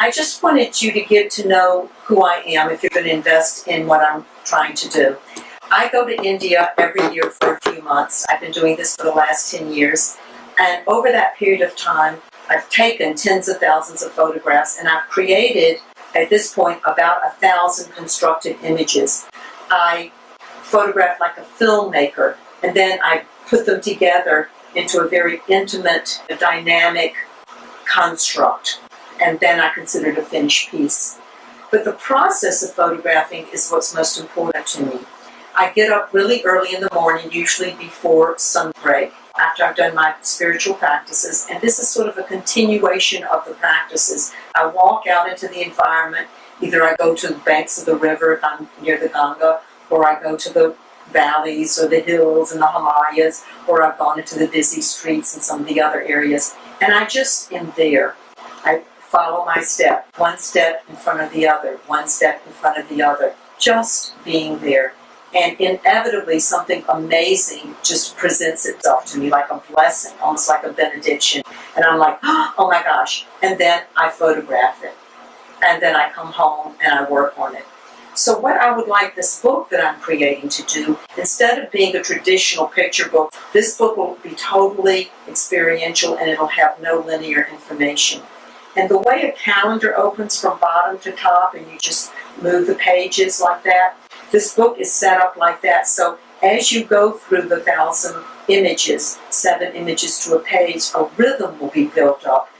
I just wanted you to get to know who I am if you're going to invest in what I'm trying to do. I go to India every year for a few months. I've been doing this for the last 10 years. And over that period of time, I've taken tens of thousands of photographs, and I've created, at this point, about 1,000 constructed images. I photograph like a filmmaker, and then I put them together into a very intimate, dynamic construct, and then I consider it a finished piece. But the process of photographing is what's most important to me. I get up really early in the morning, usually before sunbreak, after I've done my spiritual practices, and this is sort of a continuation of the practices. I walk out into the environment. Either I go to the banks of the river if I'm near the Ganga, or I go to the valleys or the hills and the Himalayas, or I've gone into the busy streets and some of the other areas, and I just am there. I follow my step, one step in front of the other, one step in front of the other, just being there. And inevitably something amazing just presents itself to me like a blessing, almost like a benediction. And I'm like, oh my gosh. And then I photograph it. And then I come home and I work on it. So what I would like this book that I'm creating to do, instead of being a traditional picture book, this book will be totally experiential and it'll have no linear information. And the way a calendar opens from bottom to top and you just move the pages like that, this book is set up like that. So as you go through the 1,000 images, 7 images to a page, a rhythm will be built up.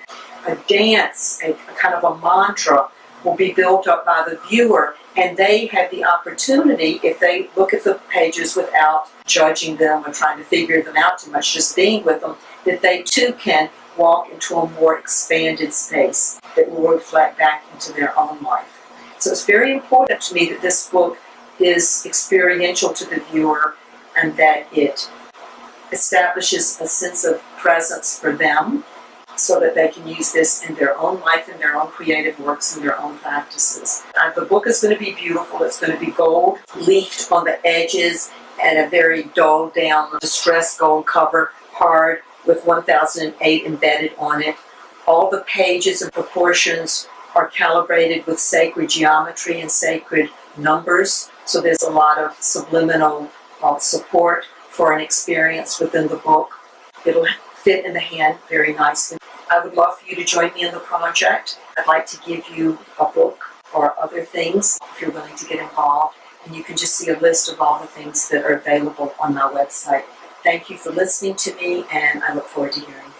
A dance, a kind of a mantra will be built up by the viewer, and they have the opportunity, if they look at the pages without judging them or trying to figure them out too much, just being with them, that they too can walk into a more expanded space that will reflect back into their own life. So it's very important to me that this book is experiential to the viewer and that it establishes a sense of presence for them so that they can use this in their own life, in their own creative works, and their own practices. The book is going to be beautiful. It's going to be gold leafed on the edges and a very dulled down distressed gold cover, hard, with 1008 embedded on it. All the pages and proportions are calibrated with sacred geometry and sacred numbers. So there's a lot of subliminal support for an experience within the book. It'll fit in the hand very nicely. I would love for you to join me in the project. I'd like to give you a book or other things if you're willing to get involved. And you can just see a list of all the things that are available on my website. Thank you for listening to me, and I look forward to hearing you.